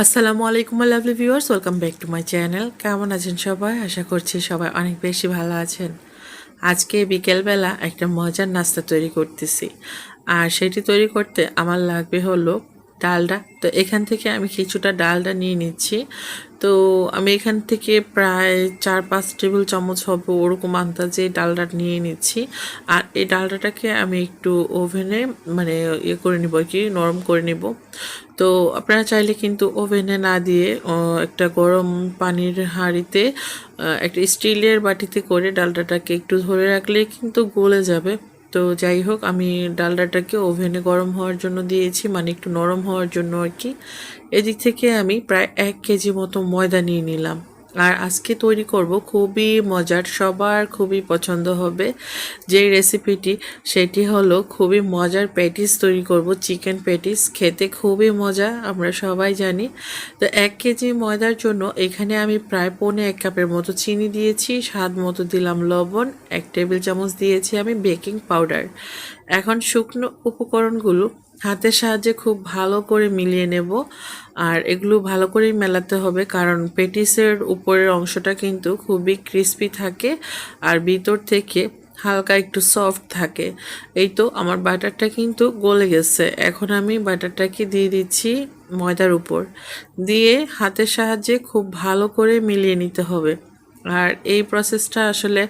আসসালামু আলাইকুম lovely viewers, welcome back to my channel. কেমন আছেন সবাই? আশা করছি সবাই অনেক বেশি ভালো আছেন। আজকে বিকেলবেলা একটা মজার নাস্তা তৈরি করতেছি, আর সেটি তৈরি করতে আমার লাগবে হলো ডালডা। তো এখান থেকে আমি কিছুটা ডালডা নিয়ে নিচ্ছি। তো আমি এখান থেকে প্রায় 4-5 টেবিল চামচ হবে ওরকম আন্দাজে ডালডা নিয়ে নিচ্ছি। আর এই ডালডাটাকে আমি একটু ওভেনে মানে ইয়ে করে নিব, আর কি নরম করে নিব। তো আপনারা চাইলে কিন্তু ওভেনে না দিয়ে একটা গরম পানির হাঁড়িতে একটা স্টিলের বাটিতে করে ডালডাটাকে একটু ধরে রাখলে কিন্তু গলে যাবে। তো যাই হোক, আমি ডালডাটাকে ওভেনে গরম হওয়ার জন্য দিয়েছি, মানে একটু নরম হওয়ার জন্য আর কি। এদিক থেকে আমি প্রায় 1 কেজি মতো ময়দা নিয়ে নিলাম। আর আজকে তৈরি করব খুবই মজার, সবার খুবই পছন্দ হবে যেই রেসিপিটি, সেটি হলো খুবই মজার প্যাটিস তৈরি করব। চিকেন প্যাটিস খেতে খুবই মজা, আমরা সবাই জানি। তো 1 কেজি ময়দার জন্য এখানে আমি প্রায় 1.25 কাপের মতো চিনি দিয়েছি, স্বাদ মতো দিলাম লবণ, 1 টেবিল চামচ দিয়েছি আমি বেকিং পাউডার। এখন শুকনো উপকরণগুলো হাতের সাহায্যে খুব ভালো করে মিলিয়ে নেব। আর এগুলো ভালো করে মেলাতে হবে, কারণ পেটিসের উপরের অংশটা কিন্তু খুবই ক্রিস্পি থাকে আর ভিতর থেকে হালকা একটু সফট থাকে। এই তো আমার বাটারটা কিন্তু গলে গেছে। এখন আমি বাটারটাকে দিয়ে দিচ্ছি ময়দার উপর, দিয়ে হাতের সাহায্যে খুব ভালো করে মিলিয়ে নিতে হবে। আর এই প্রসেসটা আসলে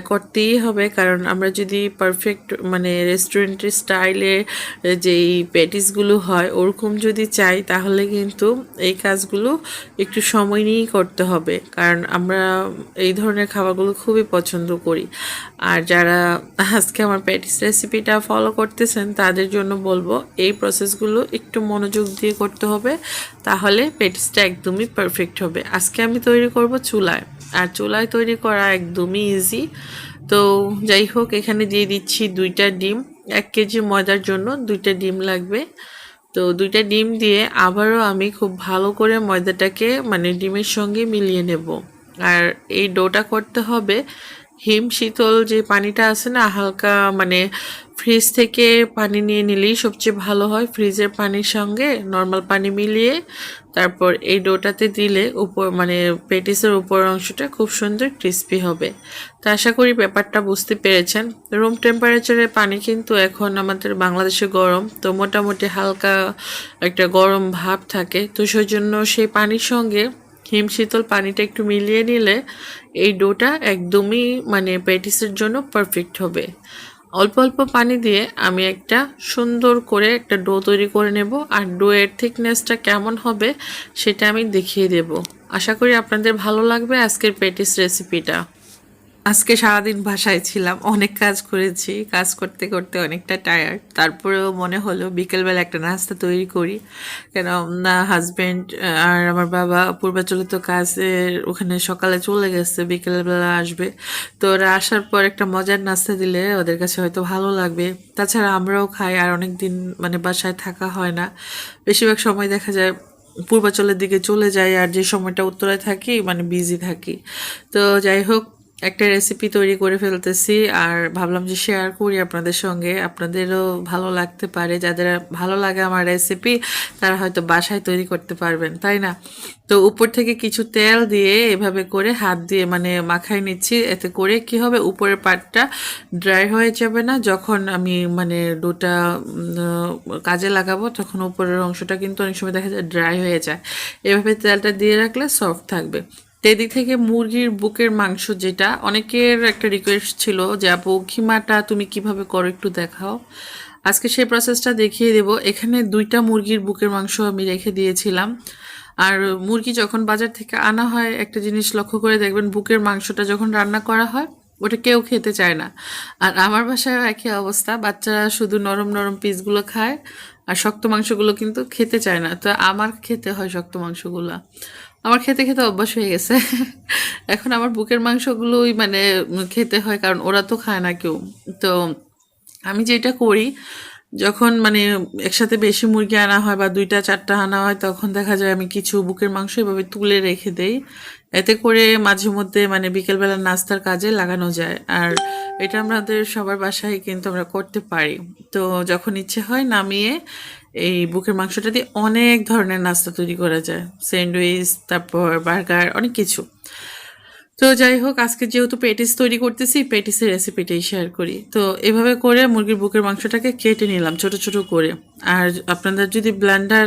করতেই হবে, কারণ আমরা যদি পারফেক্ট মানে রেস্টুরেন্টের স্টাইলে যেই প্যাটিসগুলো হয় ওরকম যদি চাই, তাহলে কিন্তু এই কাজগুলো একটু সময় নিয়েই করতে হবে, কারণ আমরা এই ধরনের খাবারগুলো খুবই পছন্দ করি। আর যারা আজকে আমার প্যাটিস রেসিপিটা ফলো করতেছেন তাদের জন্য বলবো এই প্রসেসগুলো একটু মনোযোগ দিয়ে করতে হবে, তাহলে প্যাটিসটা একদমই পারফেক্ট হবে। আজকে আমি তৈরি করব চুলায়, আর চুলায় তৈরি করা একদমই ইজি। তো যাই হোক, এখানে দিয়ে দিচ্ছি 2টা ডিম। 1 কেজি ময়দার জন্য 2টা ডিম লাগবে। তো 2টা ডিম দিয়ে আবারও আমি খুব ভালো করে ময়দাটাকে মানে ডিমের সঙ্গে মিলিয়ে নেব। আর এই ডোটা করতে হবে হিম শীতল যে পানিটা আছে না, হালকা মানে ফ্রিজ থেকে পানি নিয়ে নিলেই সবচেয়ে ভালো হয়। ফ্রিজের পানির সঙ্গে নর্মাল পানি মিলিয়ে তারপর এই ডোটাতে দিলে উপর মানে পেটিসের উপর অংশটা খুব সুন্দর ক্রিস্পি হবে। তো আশা করি ব্যাপারটা বুঝতে পেরেছেন। রুম টেম্পারেচারের পানি কিন্তু এখন আমাদের বাংলাদেশে গরম, তো মোটামুটি হালকা একটা গরম ভাব থাকে। তো সেই জন্য সেই পানির সঙ্গে হিম শীতল পানিটা একটু মিলিয়ে নিলে এই ডোটা একদমই মানে প্যাটিসের জন্য পারফেক্ট হবে। অল্প অল্প পানি দিয়ে আমি একটা সুন্দর করে একটা ডো তৈরি করে নেব, আর ডোয়ের থিকনেসটা কেমন হবে সেটা আমি দেখিয়ে দেব। আশা করি আপনাদের ভালো লাগবে আজকের প্যাটিস রেসিপিটা। আজকে সারাদিন বাসায় ছিলাম, অনেক কাজ করেছি, কাজ করতে করতে অনেকটা টায়ার্ড। তারপরেও মনে হলো বিকেলবেলা একটা নাস্তা তৈরি করি, কেন না হাজব্যান্ড আর আমার বাবা পূর্বাচলিত কাজের ওখানে সকালে চলে গেছে, বিকেলবেলা আসবে। তো ওরা আসার পর একটা মজার নাস্তা দিলে ওদের কাছে হয়তো ভালো লাগবে। তাছাড়া আমরাও খাই, আর অনেক দিন মানে বাসায় থাকা হয় না। বেশিরভাগ সময় দেখা যায় পূর্বাচলের দিকে চলে যাই, আর যে সময়টা উত্তরায় থাকি মানে বিজি থাকি। তো যাই হোক, একটা রেসিপি তৈরি করে ফেলতেছি, আর ভাবলাম যে শেয়ার করি আপনাদের সঙ্গে, আপনাদেরও ভালো লাগতে পারে। যাদের ভালো লাগে আমার রেসিপি তারা হয়তো বাসায় তৈরি করতে পারবেন, তাই না? তো উপর থেকে কিছু তেল দিয়ে এভাবে করে হাত দিয়ে মানে মাখাই নিচ্ছি। এতে করে কি হবে, উপরের পাটটা ড্রাই হয়ে যাবে না। যখন আমি মানে ডোটা কাজে লাগাবো তখন উপরের অংশটা কিন্তু অনেক সময় দেখা যায় ড্রাই হয়ে যায়। এভাবে তেলটা দিয়ে রাখলে সফট থাকবে। তো এদিক থেকে মুরগির বুকের মাংস, যেটা অনেকের একটা রিকোয়েস্ট ছিল যে আপু খিমাটা তুমি কিভাবে করো একটু দেখাও, আজকে সেই প্রসেসটা দেখিয়ে দেব। এখানে 2টা মুরগির বুকের মাংস আমি রেখে দিয়েছিলাম। আর মুরগি যখন বাজার থেকে আনা হয় একটা জিনিস লক্ষ্য করে দেখবেন, বুকের মাংসটা যখন রান্না করা হয় ওটা কেউ খেতে চায় না। আর আমার বাসায়ও একই অবস্থা, বাচ্চারা শুধু নরম নরম পিসগুলো খায় আর শক্ত মাংসগুলো কিন্তু খেতে চায় না। তো আমার খেতে হয় শক্ত মাংসগুলো, আমার খেতে খেতে অভ্যাস হয়ে গেছে। এখন আমার বুকের মাংসগুলোই মানে খেতে হয়, কারণ ওরা তো খায় না কেউ। তো আমি যেটা করি, যখন মানে একসাথে বেশি মুরগি আনা হয় বা 2টা 4টা আনা হয়, তখন দেখা যায় আমি কিছু বুকের মাংস এভাবে তুলে রেখে দেই। এতে করে মাঝে মধ্যে মানে বিকেলবেলা নাস্তার কাজে লাগানো যায়। আর এটা আমাদের সবার বাসায় কিন্তু আমরা করতে পারি। তো যখন ইচ্ছে হয় নামিয়ে এই বুকের মাংসটা দিয়ে অনেক ধরনের নাস্তা তৈরি করা যায়, স্যান্ডউইচ, তারপর বার্গার, অনেক কিছু। তো যাই হোক, আজকে যেহেতু পেটিস তৈরি করতেছি, পেটিসের রেসিপিটাই শেয়ার করি। তো এভাবে করে মুরগির বুকের মাংসটাকে কেটে নিলাম ছোট ছোট করে। আর আপনাদের যদি ব্লেন্ডার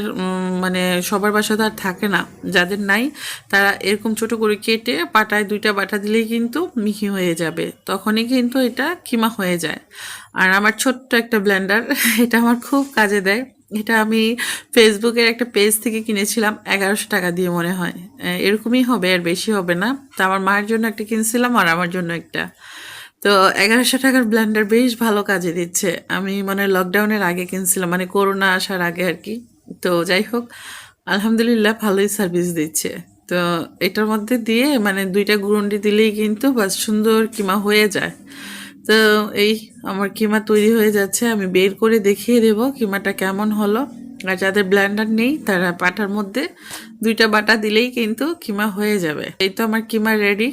মানে সবার বাসাতে আর থাকে না, যাদের নাই তারা এরকম ছোট করে কেটে পাটায় 2টা বাটা দিলেই কিন্তু মিহি হয়ে যাবে, তখনই কিন্তু এটা কিমা হয়ে যায়। আর আমার ছোট্ট একটা ব্লেন্ডার এটা আমার খুব কাজে দেয়। এটা আমি ফেসবুকের একটা পেজ থেকে কিনেছিলাম 1100 টাকা দিয়ে মনে হয়। এরকমই হবে, আর বেশি হবে না। তো আমার মায়ের জন্য একটা কিনছিলাম আর আমার জন্য একটা। তো 1100 টাকার ব্লেন্ডার বেশ ভালো কাজে দিচ্ছে। আমি মানে লকডাউনের আগে কিনছিলাম, মানে করোনা আসার আগে আর কি। তো যাই হোক, আলহামদুলিল্লাহ ভালোই সার্ভিস দিচ্ছে। তো এটার মধ্যে দিয়ে মানে 2টা গুঁড়োন্ডি দিলেই কিন্তু বাস সুন্দর কিমা হয়ে যায়। তো এই আমার কিমা তৈরি হয়ে যাচ্ছে, আমি বের করে দেখিয়ে দেব কিমাটা কেমন হলো। আর যাদের ব্লেন্ডার নেই তারা পাটার মধ্যে 2টা বাটা দিলেই কিন্তু কিমা হয়ে যাবে। এই তো আমার কিমা রেডি।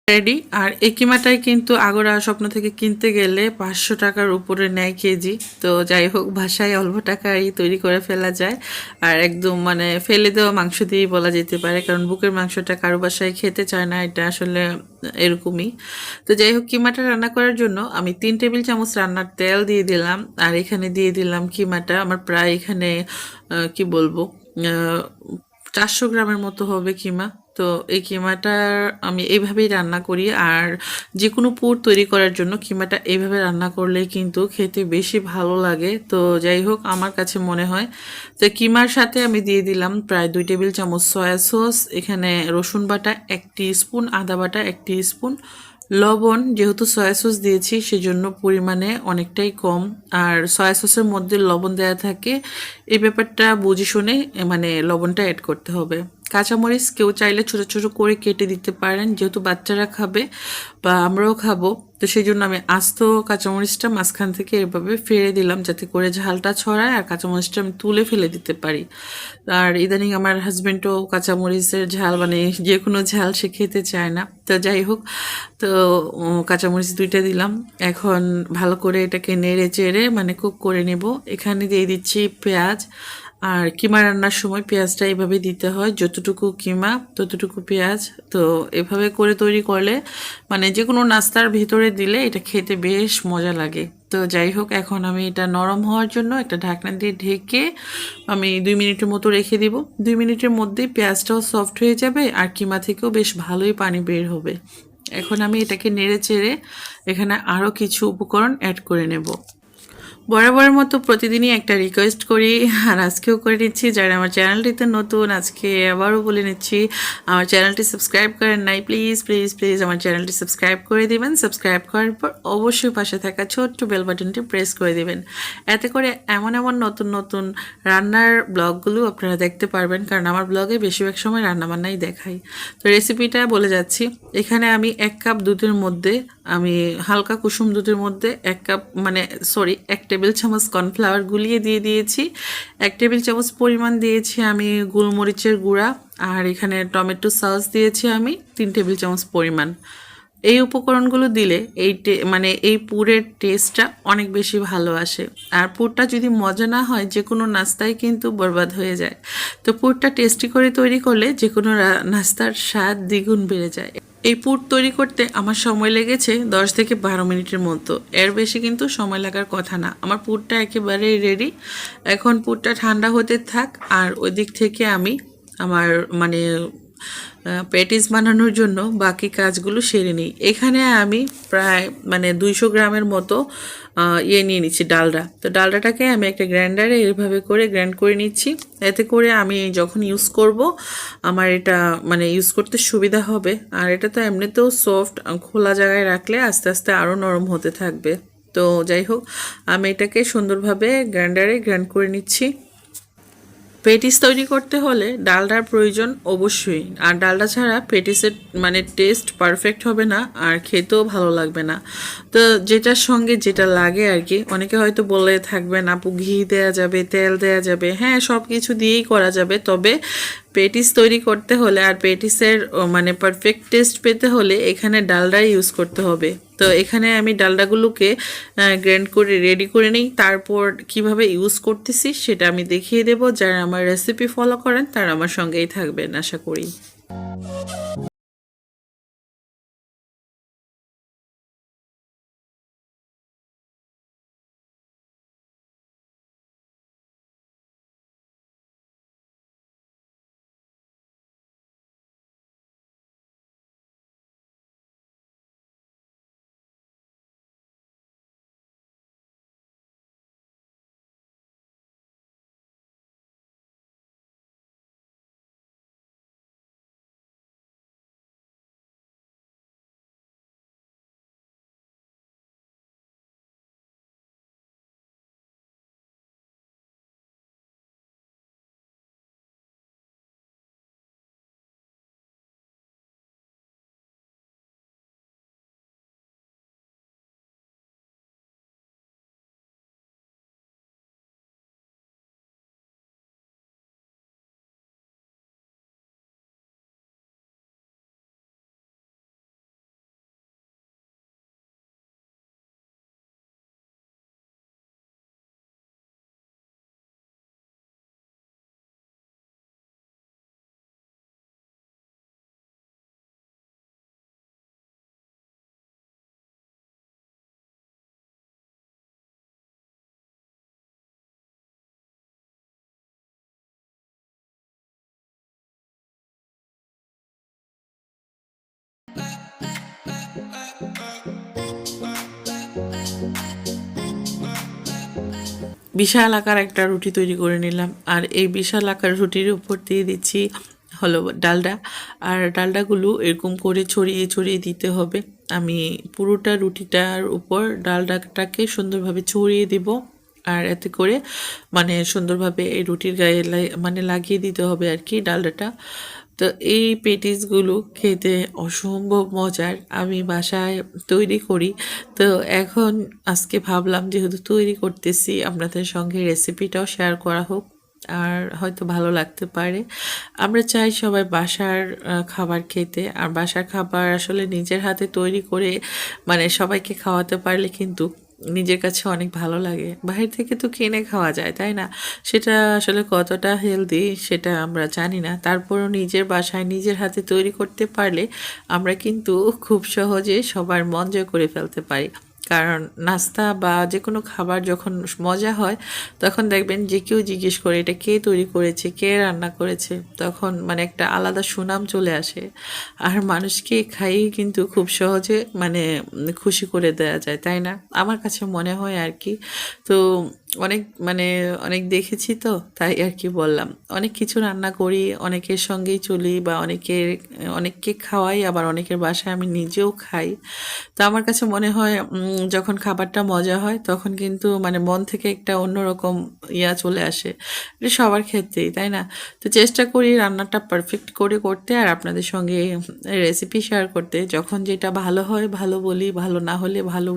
রেডি। আর এই কিমাটাই কিন্তু আগরা স্বপ্ন থেকে কিনতে গেলে 500 টাকার উপরে নেয় কেজি। তো যাই হোক, বাসায় অল্প টাকায় তৈরি করে ফেলা যায়। আর একদম মানে ফেলে দেওয়া মাংস দিয়েই বলা যেতে পারে, কারণ বুকের মাংসটা কারো বাসায় খেতে চায় না, এটা আসলে এরকমই। তো যাই হোক, কিমাটা রান্না করার জন্য আমি 3 টেবিল চামচ রান্নার তেল দিয়ে দিলাম। আর এখানে দিয়ে দিলাম কিমাটা। আমার প্রায় এখানে কি বলবো, 400 গ্রামের মতো হবে কিমা। তো এই কিমাটা আমি এইভাবেই রান্না করি। আর যে কোনো পুর তৈরি করার জন্য কিমাটা এইভাবে রান্না করলেই কিন্তু খেতে বেশি ভালো লাগে। তো যাই হোক, আমার কাছে মনে হয়। তো কিমার সাথে আমি দিয়ে দিলাম প্রায় 2 টেবিল চামচ সয়া সস, এখানে রসুন বাটা 1 টি স্পুন, আদা বাটা 1 টি স্পুন, লবণ যেহেতু সয়া সস দিয়েছি সেজন্য পরিমাণে অনেকটাই কম। আর সয়া সসের মধ্যে লবণ দেওয়া থাকে, এই ব্যাপারটা বুঝে শুনে মানে লবণটা অ্যাড করতে হবে। কাঁচামরিচ কেউ চাইলে ছোটো ছোটো করে কেটে দিতে পারেন, যেহেতু বাচ্চারা খাবে বা আমরাও খাবো। তো সেই জন্য আমি আস্ত কাঁচামরিচটা মাঝখান থেকে এভাবে ফেলে দিলাম, যাতে করে ঝালটা ছড়ায় আর কাঁচামরিচটা আমি তুলে ফেলে দিতে পারি। আর ইদানিং আমার হাজব্যান্ডও কাঁচামরিচের ঝাল মানে যে কোনো ঝাল সে খেতে চায় না। তো যাই হোক, তো কাঁচামরিচ 2টা দিলাম। এখন ভালো করে এটাকে নেড়ে চেড়ে মানে কুক করে নেব। এখানে দিয়ে দিচ্ছি পেঁয়াজ। আর কিমা রান্নার সময় পেঁয়াজটা এভাবে দিতে হয়, যতটুকু কিমা ততটুকু পেঁয়াজ। তো এভাবে করে তৈরি করলে মানে যে কোনো নাস্তার ভিতরে দিলে এটা খেতে বেশ মজা লাগে। তো যাই হোক, এখন আমি এটা নরম হওয়ার জন্য একটা ঢাকনা দিয়ে ঢেকে আমি 2 মিনিটের মতো রেখে দিব। 2 মিনিটের মধ্যেই পেঁয়াজটাও সফট হয়ে যাবে আর কিমা থেকেও বেশ ভালোই পানি বের হবে। এখন আমি এটাকে নেড়ে চেড়ে এখানে আরও কিছু উপকরণ অ্যাড করে নেব। বরাবরের মতো প্রতিদিনই একটা রিকোয়েস্ট করি, আর আজকেও করে নিচ্ছি। যারা আমার চ্যানেলটিতে নতুন, আজকে আবারও বলে নিচ্ছি, আমার চ্যানেলটি সাবস্ক্রাইব করেন নাই, প্লিজ প্লিজ প্লিজ আমার চ্যানেলটি সাবস্ক্রাইব করে দিবেন। সাবস্ক্রাইব করার পর অবশ্যই পাশে থাকা ছোট্ট বেল বাটনটি প্রেস করে দিবেন। এতে করে এমন এমন নতুন নতুন রান্নার ব্লগগুলো আপনারা দেখতে পারবেন, কারণ আমার ব্লগে বেশিরভাগ সময় রান্নাবান্নাই দেখাই। তো রেসিপিটা বলে যাচ্ছি। এখানে আমি 1 কাপ দুধের মধ্যে আমি হালকা কুসুম দুধের মধ্যে 1 কাপ মানে 1 টেবিল চামচ কর্নফ্লাওয়ার গুলিয়ে দিয়ে দিয়েছি। 1 টেবিল চামচ পরিমাণ দিয়েছি আমি গোলমরিচের গুঁড়া। আর এখানে টমেটো সস দিয়েছি আমি 3 টেবিল চামচ পরিমাণ। এই উপকরণগুলো দিলে মানে এই পুরের টেস্টটা অনেক বেশি ভালো আসে। আর পুরটা যদি মজা না হয় যে কোনো নাস্তায় কিন্তু বরবাদ হয়ে যায়। তো পুরটা টেস্টি করে তৈরি করলে যে কোনো নাস্তার স্বাদ দ্বিগুণ বেড়ে যায়। এই পুর তৈরি করতে আমার সময় লেগেছে 10 থেকে 12 মিনিটের মতো, এর বেশি কিন্তু সময় লাগার কথা না। আমার পুরটা একেবারেই রেডি। এখন পুরটা ঠান্ডা হতে থাক, আর ওই দিক থেকে আমি আমার মানে প্যাটিস বানানোর জন্য বাকি কাজগুলো সেরে নিই। এখানে আমি প্রায় 200 গ্রামের মতো নিয়ে নিচ্ছি ডালডা। তো ডালডাটাকে আমি একটা গ্রাইন্ডারে এভাবে করে গ্রাইন্ড করে নিচ্ছি। এতে করে আমি যখন ইউজ করব আমার এটা ইউজ করতে সুবিধা হবে। আর এটা তো এমনিতেও সফট, খোলা জায়গায় রাখলে আস্তে আস্তে আরও নরম হতে থাকবে। তো যাই হোক, আমি এটাকে সুন্দরভাবে গ্রাইন্ডারে গ্রাইন্ড করে নিচ্ছি। পেটিস তৈরি করতে হলে ডালডার প্রয়োজন অবশ্যই। আর ডালডা ছাড়া পেটিসের টেস্ট পারফেক্ট হবে না, আর খেতেও ভালো লাগবে না। তো যেটার সঙ্গে যেটা লাগে আর কি, অনেকে হয়তো বলে থাকবেন আপু ঘি দেওয়া যাবে, তেল দেওয়া যাবে। হ্যাঁ, সব কিছু দিয়েই করা যাবে, তবে পেটিস তৈরি করতে হলে আর পেটিসের পারফেক্ট টেস্ট পেতে হলে এখানে ডালডাই ইউজ করতে হবে। তো এখানে আমি ডালডাগুলোকে গ্রাইন্ড করে রেডি করে নিই। তারপর কিভাবে ইউজ করতেছি সেটা আমি দেখিয়ে দেব। যারা আমার রেসিপি ফলো করেন তারা আমার সঙ্গেই থাকবেন আশা করি। বিশাল আকার একটা রুটি তৈরি করে নিলাম। আর এই বিশাল আকার রুটির উপর দিয়ে দিচ্ছি হলো ডালডা। আর ডালডাগুলো এরকম করে ছড়িয়ে ছড়িয়ে দিতে হবে। আমি পুরোটা রুটিটার উপর ডালডাটাকে সুন্দরভাবে ছড়িয়ে দেব। আর এতে করে সুন্দরভাবে এই রুটির গায়ে লাগিয়ে দিতে হবে আর কি ডালডাটা। তো এই পেটিসগুলো খেতে অসম্ভব মজার, আমি বাসায় তৈরি করি। তো এখন আজকে ভাবলাম যেহেতু তৈরি করতেছি আপনাদের সঙ্গে রেসিপিটাও শেয়ার করা হোক, আর হয়তো ভালো লাগতে পারে। আমরা চাই সবাই বাসার খাবার খেতে, আর বাসার খাবার আসলে নিজের হাতে তৈরি করে সবাইকে খাওয়াতে পারলে কিন্তু নিজের কাছে অনেক ভালো লাগে। বাইরে থেকে তো কিনে খাওয়া যায়, তাই না? সেটা আসলে কতটা হেলদি সেটা আমরা জানি না। তারপরও নিজের বাসায় নিজের হাতে তৈরি করতে পারলে আমরা কিন্তু খুব সহজে সবার মন জয় করে ফেলতে পারি। কারণ নাস্তা বা যে কোনো খাবার যখন মজা হয় তখন দেখবেন যে কেউ জিজ্ঞেস করে এটা কে তৈরি করেছে, কে রান্না করেছে, তখন একটা আলাদা সুনাম চলে আসে। আর মানুষকে খাইয়ে কিন্তু খুব সহজে খুশি করে দেওয়া যায়, তাই না? আমার কাছে মনে হয় আর কি। তো অনেক অনেক দেখেছি, তো তাই আর কি বললাম। অনেক কিছু রান্না করি, অনেকের সঙ্গেই চলি, বা অনেককে খাওয়াই, আবার অনেকের বাসায় আমি নিজেও খাই। তো আমার কাছে মনে হয় যখন খাবারটা মজা হয় তখন কিন্তু মন থেকে একটা অন্যরকম চলে আসে। এটা সবার ক্ষেত্রেই, তাই না? তো চেষ্টা করি রান্নাটা পারফেক্ট করে করতে, আর আপনাদের সঙ্গে রেসিপি শেয়ার করতে। যখন যেটা ভালো হয় ভালো বলি, ভালো না হলে ভালো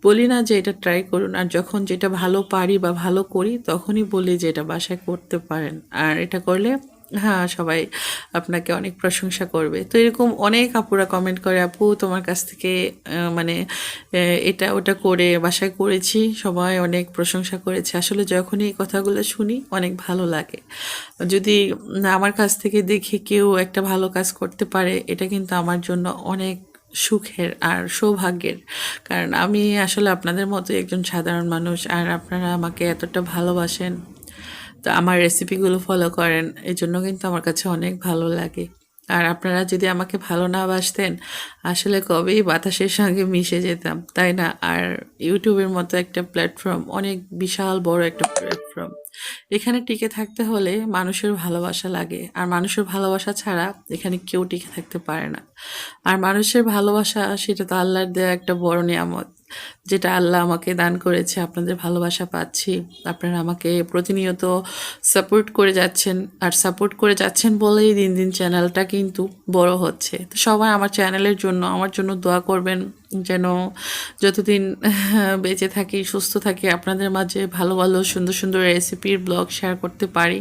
বলি না যে এটা ট্রাই করুন। আর যখন যেটা ভালো পারি বা ভালো করি তখনই বলি যে এটা বাসায় করতে পারেন, আর এটা করলে হ্যাঁ সবাই আপনাকে অনেক প্রশংসা করবে। তো এরকম অনেক আপুরা কমেন্ট করে, আপু তোমার কাছ থেকে এটা ওটা করে বাসায় করেছি, সবাই অনেক প্রশংসা করেছে। আসলে যখনই এই কথাগুলো শুনি অনেক ভালো লাগে। যদি আমার কাছ থেকে দেখে কেউ একটা ভালো কাজ করতে পারে, এটা কিন্তু আমার জন্য অনেক সুখের আর সৌভাগ্যের। কারণ আমি আসলে আপনাদের মতো একজন সাধারণ মানুষ, আর আপনারা আমাকে এতটা ভালোবাসেন। তো আমার রেসিপিগুলো ফলো করেন, এজন্য কিন্তু আমার কাছে অনেক ভালো লাগে। আর আপনারা যদি আমাকে ভালো না বাসতেন, আসলে কবেই বাতাসের সঙ্গে মিশে যেতাম, তাই না? আর ইউটিউবের মতো একটা প্ল্যাটফর্ম অনেক বিশাল বড় একটা প্ল্যাটফর্ম। এখানে টিকে থাকতে হলে মানুষের ভালোবাসা লাগে, আর মানুষের ভালোবাসা ছাড়া এখানে কেউ টিকে থাকতে পারে না। আর মানুষের ভালোবাসা সেটা তো আল্লাহর দেওয়া একটা বড় নিয়ামত, যেটা আল্লাহ আমাকে দান করেছে। আপনাদের ভালোবাসা পাচ্ছি, আপনারা আমাকে প্রতিনিয়ত সাপোর্ট করে যাচ্ছেন, আর সাপোর্ট করে যাচ্ছেন বলেই দিন দিন চ্যানেলটা কিন্তু বড় হচ্ছে। তো সবাই আমার চ্যানেলের জন্য, আমার জন্য দোয়া করবেন, যেন যতদিন বেঁচে থাকি, সুস্থ থাকি, আপনাদের মাঝে ভালো ভালো সুন্দর সুন্দর রেসিপির ব্লগ শেয়ার করতে পারি।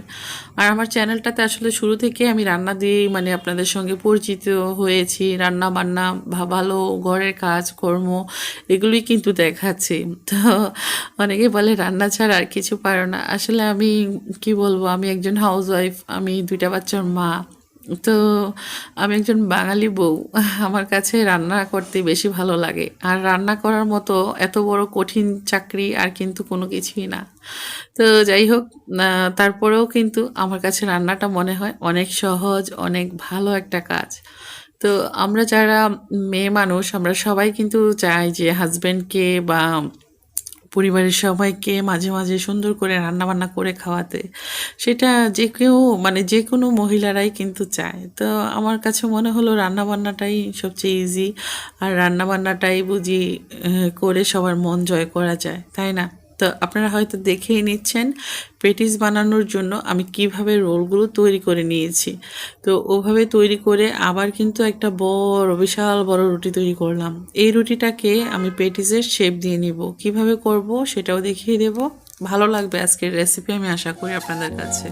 আর আমার চ্যানেলটাতে আসলে শুরু থেকে আমি রান্না দিয়েই মানে আপনাদের সঙ্গে পরিচিত হয়েছি। রান্না বান্না, ভালো ঘরের কাজ কর্ম, এগুলোই কিন্তু দেখাচ্ছি। তো অনেকে বলে রান্না ছাড়া আর কিছু পারো না। আসলে আমি কি বলবো, আমি একজন হাউস ওয়াইফ, আমি 2টা বাচ্চার মা। তো আমি একজন বাঙালি বউ, আমার কাছে রান্না করতে বেশি ভালো লাগে। আর রান্না করার মতো এত বড় কঠিন চাকরি আর কিন্তু কোনো কিছুই না। তো যাই হোক, তারপরেও কিন্তু আমার কাছে রান্নাটা মনে হয় অনেক সহজ, অনেক ভালো একটা কাজ। তো আমরা যারা মেয়ে মানুষ, আমরা সবাই কিন্তু চাই যে হাজব্যান্ডকে বা পরিবারের সবাইকে মাঝে মাঝে সুন্দর করে রান্নাবান্না করে খাওয়াতে। সেটা যে কেউ মানে যে কোনো মহিলারাই কিন্তু চায়। তো আমার কাছে মনে হলো রান্নাবান্নাটাই সবচেয়ে ইজি, আর রান্নাবান্নাটাই বুঝি করে সবার মন জয় করা যায়, তাই না? তো আপনারা হয়তো দেখেই নিচ্ছেন পেটিস বানানোর জন্য আমি কিভাবে রোলগুলো তৈরি করে নিয়েছি। তো ওভাবে তৈরি করে আবার কিন্তু একটা বড় বিশাল বড় রুটি তৈরি করলাম। এই রুটিটাকে আমি পেটিসের শেপ দিয়ে নিব, কিভাবে করব সেটাও দেখিয়ে দেব। ভালো লাগবে আজকের রেসিপি, আমি আশা করি আপনাদের কাছে।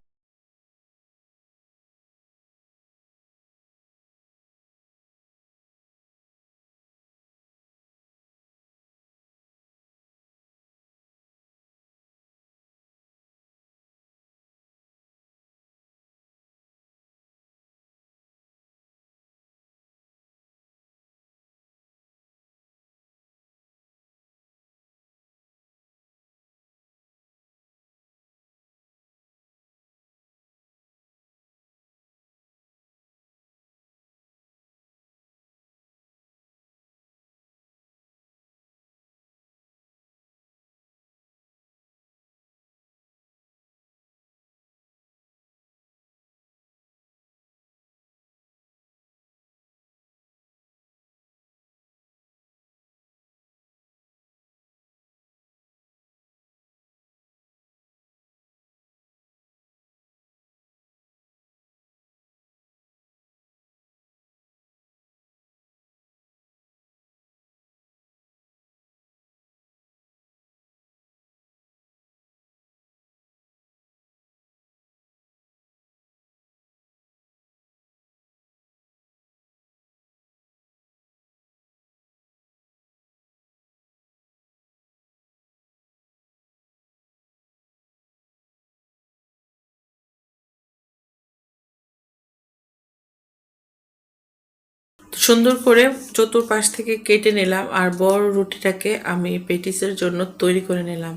সুন্দর করে চতুর্পাশ থেকে কেটে নিলাম, আর বড় রুটিটাকে আমি পেটিসের জন্য তৈরি করে নিলাম।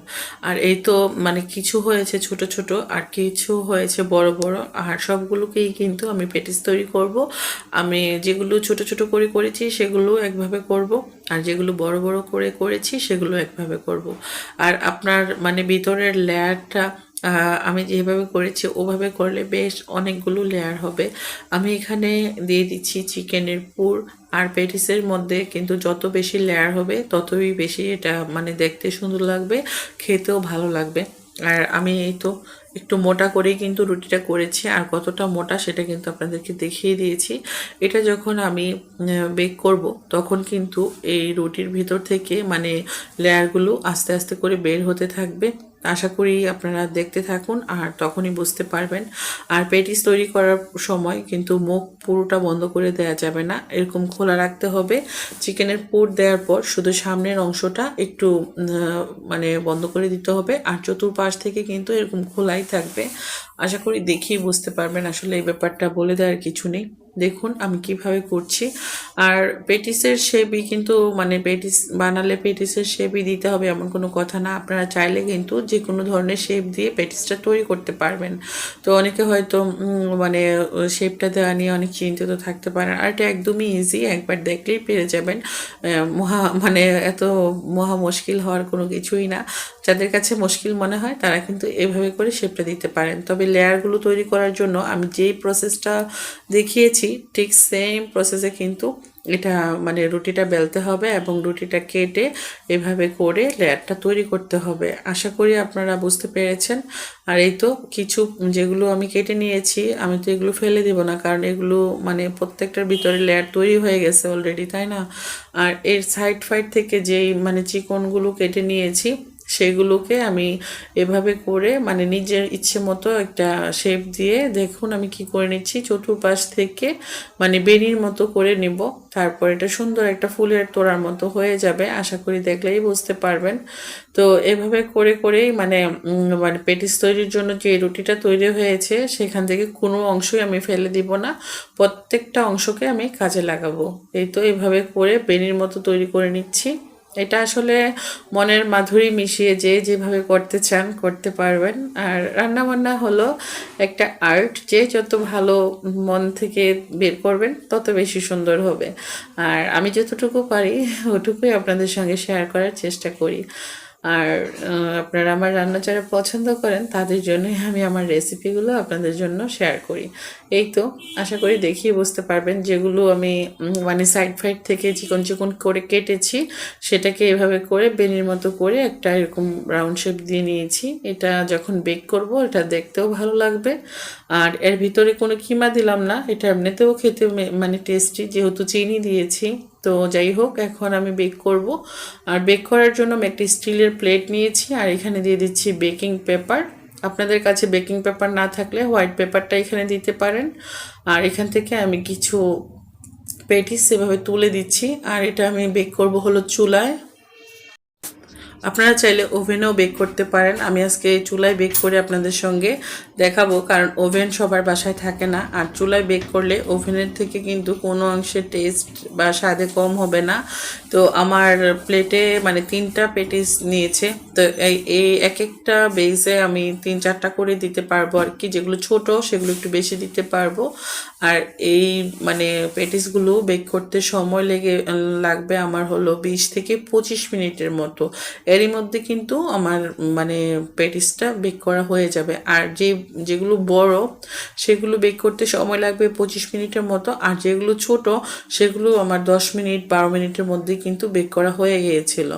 আর এই তো মানে কিছু হয়েছে ছোট ছোট, আর কিছু হয়েছে বড় বড়, আর সবগুলোকেই কিন্তু আমি পেটিস তৈরি করব। আমি যেগুলো ছোট ছোট করে করেছি সেগুলো একভাবে করব, আর যেগুলো বড় বড় করে করেছি সেগুলো একভাবে করব। আর আপনার মানে ভিতরের লেয়ারটা আমি যেভাবে করেছি ওভাবে করলে বেশ অনেকগুলো লেয়ার হবে। আমি এখানে দিয়ে দিচ্ছি চিকেনের পুর। আর পেটিসের মধ্যে কিন্তু যত বেশি লেয়ার হবে ততই বেশি এটা মানে দেখতে সুন্দর লাগবে, খেতেও ভালো লাগবে। আর আমি এই তো একটু মোটা করেই কিন্তু রুটিটা করেছি, আর কতটা মোটা সেটা কিন্তু আপনাদেরকে দেখিয়ে দিয়েছি। এটা যখন আমি বেক করব তখন কিন্তু এই রুটির ভিতর থেকে মানে লেয়ারগুলো আস্তে আস্তে করে বের হতে থাকবে। আশা করি আপনারা দেখতে থাকুন, আর তখনই বুঝতে পারবেন। আর পেটিস তৈরি করার সময় কিন্তু মুখ পুরোটা বন্ধ করে দেওয়া যাবে না, এরকম খোলা রাখতে হবে। চিকেনের পুর দেওয়ার পর শুধু সামনের অংশটা একটু মানে বন্ধ করে দিতে হবে, আর চতুর্পাশ থেকে কিন্তু এরকম খোলাই থাকবে। আশা করি দেখেই বুঝতে পারবেন, আসলে এই ব্যাপারটা বলে দেওয়ার কিছু নেই। দেখুন আমি কিভাবে করছি। আর পেটিসের শেপই কিন্তু মানে পেটিস বানালে পেটিসের শেপই দিতে হবে এমন কোনো কথা না। আপনারা চাইলে কিন্তু যে কোনো ধরনের শেপ দিয়ে পেটিসটা তৈরি করতে পারবেন। তো অনেকে হয়তো মানে শেপটা দেওয়া নিয়ে অনেক চিন্তিত থাকতে পারেন, আর এটা একদমই ইজি, একবার দেখলেই পেরে যাবেন। মানে এত মহা মুশকিল হওয়ার কোনো কিছুই না। যাদের কাছে মুশকিল মনে হয় তারা কিন্তু এভাবে করে শেপটা দিতে পারেন। তবে লেয়ারগুলো তৈরি করার জন্য আমি যেই প্রসেসটা দেখিয়েছি ঠিক সেম প্রসেসে কিন্তু এটা মানে রুটিটা বেলতে হবে এবং রুটিটা কেটে এভাবে করে লেয়ারটা তৈরি করতে হবে। আশা করি আপনারা বুঝতে পেরেছেন। আর এই তো কিছু যেগুলো আমি কেটে নিয়েছি, আমি তো এগুলো ফেলে দেব না, কারণ এগুলো মানে প্রত্যেকটার ভিতরে লেয়ার তৈরি হয়ে গেছে অলরেডি, তাই না? আর এর সাইড ফাইড থেকে যেই মানে চিকনগুলো কেটে নিয়েছি সেগুলোকে আমি এভাবে করে মানে নিজের ইচ্ছে মতো একটা শেপ দিয়ে দেখুন আমি কি করে নিচ্ছি। চতুর্পাশ থেকে মানে বেনির মতো করে নিব, তারপর এটা সুন্দর একটা ফুলের তোড়ার মতো হয়ে যাবে। আশা করি দেখলেই বুঝতে পারবেন। তো এভাবে করে করেই মানে মানে পেটিস তৈরির জন্য যে রুটিটা তৈরি হয়েছে সেখান থেকে কোনো অংশই আমি ফেলে দিব না, প্রত্যেকটা অংশকে আমি কাজে লাগাবো। এই তো এভাবে করে বেনির মতো তৈরি করে নিচ্ছি। এটা আসলে মনের মাধুরী মিশিয়ে যে যেভাবে করতে চান করতে পারবেন। আর রান্নাবান্না হলো একটা আর্ট, যে যত ভালো মন থেকে বের করবেন তত বেশি সুন্দর হবে। আর আমি যতটুকু পারি ওটুকুই আপনাদের সঙ্গে শেয়ার করার চেষ্টা করি। আর আপনারা আমার রান্না যারা পছন্দ করেন তাদের জন্যই আমি আমার রেসিপিগুলো আপনাদের জন্য শেয়ার করি। এই তো আশা করি দেখিয়ে বুঝতে পারবেন যেগুলো আমি মানে সাইড ফাইড থেকে চিকন চিকন করে কেটেছি সেটাকে এভাবে করে বেনির মতো করে একটা এরকম রাউন্ড শেপ দিয়ে নিয়েছি। এটা যখন বেক করব এটা দেখতেও ভালো লাগবে। আর এর ভিতরে কোনো কিমা দিলাম না, এটা এমনিতেও খেতে মানে টেস্টি যেহেতু চিনি দিয়েছি। তো যাই হোক, এখন আমি বেক করব। আর বেক করার জন্য আমি একটা স্টিলের প্লেট নিয়েছি আর এখানে দিয়ে দিচ্ছি বেকিং পেপার। আপনাদের কাছে বেকিং পেপার না থাকলে হোয়াইট পেপারটা এখানে দিতে পারেন। আর এখান থেকে আমি কিছু পেটিস সেভাবে তুলে দিচ্ছি। আর এটা আমি বেক করব হলো চুলায়। আপনারা চাইলে ওভেনেও বেক করতে পারেন, আমি আজকে চুলায় বেক করে আপনাদের সঙ্গে দেখাবো, কারণ ওভেন সবার বাসায় থাকে না। আর চুলায় বেক করলে ওভেনের থেকে কিন্তু কোনো অংশে টেস্ট বা স্বাদে কম হবে না। তো আমার প্লেটে মানে 3টা পেটিস নিয়েছে, তো এই এক একটা বেসে আমি 3-4টা করে দিতে পারবো আর কি। যেগুলো ছোট সেগুলো একটু বেশি দিতে পারবো। আর এই মানে পেটিসগুলো বেক করতে সময় লাগবে আমার হলো 20 থেকে 25 মিনিটের মতো। এরই মধ্যে কিন্তু আমার মানে পেটিসটা বেক করা হয়ে যাবে। আর যেগুলো বড় সেগুলো বেক করতে সময় লাগবে 25 মিনিটের মতো, আর যেগুলো ছোট সেগুলো আমার 10 মিনিট 12 মিনিটের মধ্যে কিন্তু বেক করা হয়ে গিয়েছিল।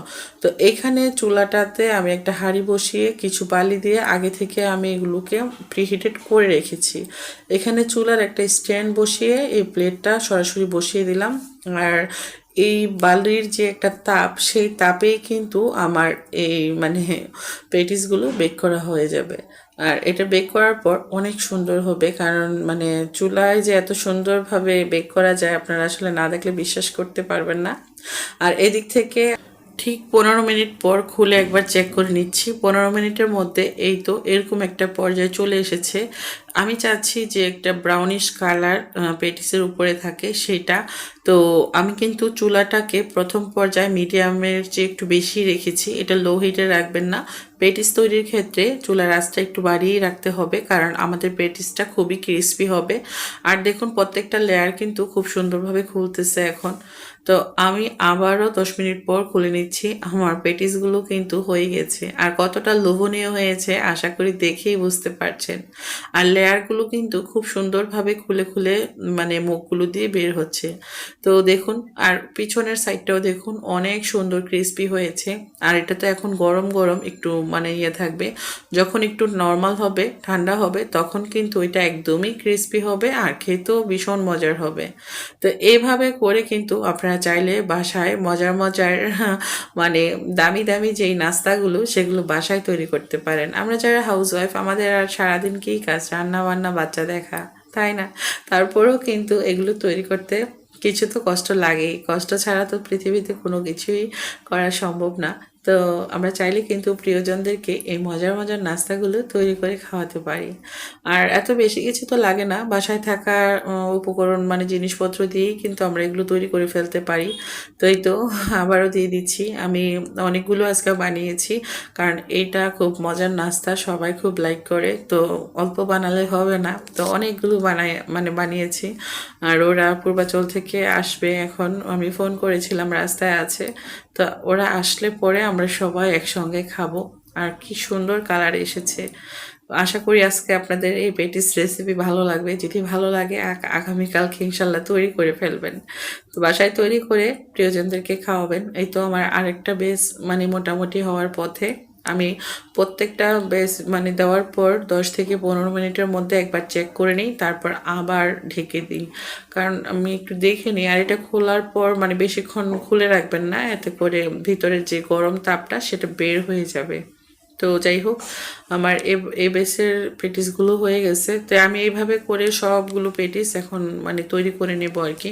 তো এখানে চুলাটাতে আমি একটা হাঁড়ি বসিয়ে কিছু বালি দিয়ে আগে থেকে আমি এগুলোকে প্রিহিটেড করে রেখেছি। এখানে চুলার একটা স্ট্যান্ড বসিয়ে এই প্লেটটা সরাসরি বসিয়ে দিলাম। আর এই বালির যে একটা তাপ, সেই তাপেই কিন্তু আমার এই মানে পেটিসগুলো বেক করা হয়ে যাবে। আর এটা বেক করার পর অনেক সুন্দর হবে, কারণ মানে চুলায় যে এত সুন্দরভাবে বেক করা যায় আপনারা আসলে না দেখলে বিশ্বাস করতে পারবেন না। আর এদিক থেকে ঠিক 15 মিনিট পর খুলে একবার চেক করে নিচ্ছি। 15 মিনিটের মধ্যে এই তো এরকম একটা পর্যায়ে চলে এসেছে। আমি চাচ্ছি যে একটা ব্রাউনিশ কালার পেটিসের উপরে থাকে সেটা। তো আমি কিন্তু চুলাটাকে প্রথম পর্যায়ে মিডিয়ামের চেয়ে একটু বেশি রেখেছি, এটা লো হিটে রাখবেন না। পেটিস তৈরির ক্ষেত্রে চুলার আঁচটা একটু বাড়িয়েই রাখতে হবে, কারণ আমাদের পেটিসটা খুবই ক্রিস্পি হবে। আর দেখুন প্রত্যেকটা লেয়ার কিন্তু খুব সুন্দরভাবে খুলতেছে এখন। তো আমি আবারও 10 মিনিট পর খুলে নিচ্ছি, আমার পেটিসগুলো কিন্তু হয়ে গেছে। আর কতটা লোভনীয় হয়েছে আশা করি দেখেই বুঝতে পারছেন। আর লেয়ারগুলো কিন্তু খুব সুন্দরভাবে খুলে খুলে মানে মুখগুলো দিয়ে বের হচ্ছে। তো দেখুন, আর পিছনের সাইডটাও দেখুন অনেক সুন্দর ক্রিস্পি হয়েছে। আর এটা তো এখন গরম গরম একটু মানে ইয়ে থাকবে, যখন একটু নর্মাল হবে ঠান্ডা হবে তখন কিন্তু এটা একদমই ক্রিস্পি হবে আর খেতেও ভীষণ মজার হবে। তো এইভাবে করে কিন্তু আপনারা চাইলে বাসায় মজার মজার মানে দামি দামি যেই নাস্তাগুলো সেগুলো বাসায় তৈরি করতে পারেন। আমরা যারা হাউসওয়াইফ আমাদের আর সারাদিন কী কাজ, রান্না বান্না বাচ্চা দেখা, তাই না? তারপরেও কিন্তু এগুলো তৈরি করতে কিছু তো কষ্ট লাগেই, কষ্ট ছাড়া তো পৃথিবীতে কোনো কিছুই করা সম্ভব না। তো আমরা চাইলে কিন্তু প্রিয়জনদেরকে এই মজার মজার নাস্তাগুলো তৈরি করে খাওয়াতে পারি। আর এত বেশি কিছু তো লাগে না, বাসায় থাকা উপকরণ মানে জিনিসপত্র দিয়েই কিন্তু আমরা এগুলো তৈরি করে ফেলতে পারি। তো এই তো আবারও দিয়ে দিচ্ছি। আমি অনেকগুলো আজকে বানিয়েছি, কারণ এইটা খুব মজার নাস্তা, সবাই খুব লাইক করে। তো অল্প বানালে হবে না, তো অনেকগুলো বানিয়েছি। আর ওরা পূর্বাচল থেকে আসবে এখন, আমি ফোন করেছিলাম, রাস্তায় আছে। তো ওরা আসলে পরে আমরা সবাই একসঙ্গে খাবো। আর কি সুন্দর কালার এসেছে। আশা করি আজকে আপনাদের এই পেটিস রেসিপি ভালো লাগবে। যদি ভালো লাগে আগামীকালকে ইনশাল্লাহ তৈরি করে ফেলবেন। তো বাসায় তৈরি করে প্রিয়জনদেরকে খাওয়াবেন। এই তো আমার আরেকটা বেস মানে মোটামুটি হওয়ার পথে। আমি প্রত্যেকটা বেস মানে দেওয়ার পর 10 থেকে 15 মিনিটের মধ্যে একবার চেক করে নিই, তারপর আবার ঢেকে দিই। কারণ আমি একটু দেখে নিই। আর এটা খোলার পর মানে বেশিক্ষণ খুলে রাখবেন না, এতে করে ভিতরের যে গরম তাপটা সেটা বের হয়ে যাবে। তো যাই হোক, আমার এ বেসের পেটিসগুলো হয়ে গেছে। তো আমি এইভাবে করে সবগুলো পেটিস এখন মানে তৈরি করে নেব আর কি।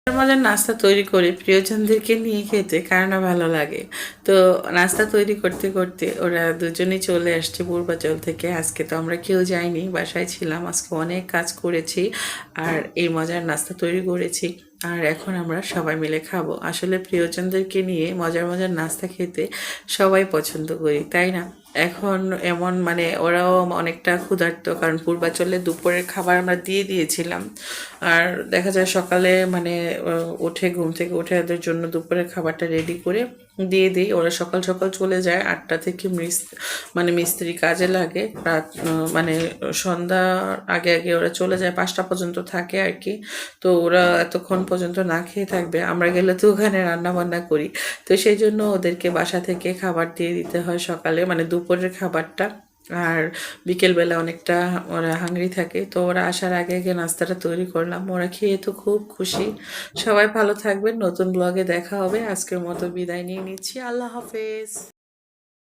মজার নাস্তা তৈরি করে প্রিয়জনদেরকে নিয়ে খেতে কার না ভালো লাগে। তো নাস্তা তৈরি করতে করতে ওরা দুজনেই চলে আসছে পূর্বাচল থেকে। আজকে তো আমরা কেউ যাইনি, বাসায় ছিলাম। আজকে অনেক কাজ করেছি আর এই মজার নাস্তা তৈরি করেছি। আর এখন আমরা সবাই মিলে খাবো। আসলে প্রিয়জনদেরকে নিয়ে মজার মজার নাস্তা খেতে সবাই পছন্দ করি, তাই না? এখন এমন মানে ওরাও অনেকটা ক্ষুধার্ত, কারণ পূর্বাচলে দুপুরের খাবার আমরা দিয়ে দিয়েছিলাম। আর দেখা যায় সকালে মানে উঠে ঘুম থেকে উঠে ওদের জন্য দুপুরের খাবারটা রেডি করে দিয়ে দিই। ওরা সকাল সকাল চলে যায় 8টা থেকে মানে মিস্ত্রি কাজে লাগে। রাত মানে সন্ধ্যার আগে আগে ওরা চলে যায়, 5টা পর্যন্ত থাকে আর কি। তো ওরা এতক্ষণ পর্যন্ত না খেয়ে থাকবে, আমরা গেলে তো ওখানে রান্না বান্না করি। তো সেই জন্য ওদেরকে বাসা থেকে খাবার দিয়ে দিতে হয় সকালে, মানে দুপুরের খাবারটা। আর বিকেলবেলা অনেকটা ওরা হাংরি থাকে, তো ওরা আসার আগে আগে নাস্তাটা তৈরি করলাম। ওরা খেয়ে তো খুব খুশি। সবাই ভালো থাকবেন, নতুন ব্লগে দেখা হবে। আজকের মতো বিদায় নিয়ে নিচ্ছি। আল্লাহ হাফেজ।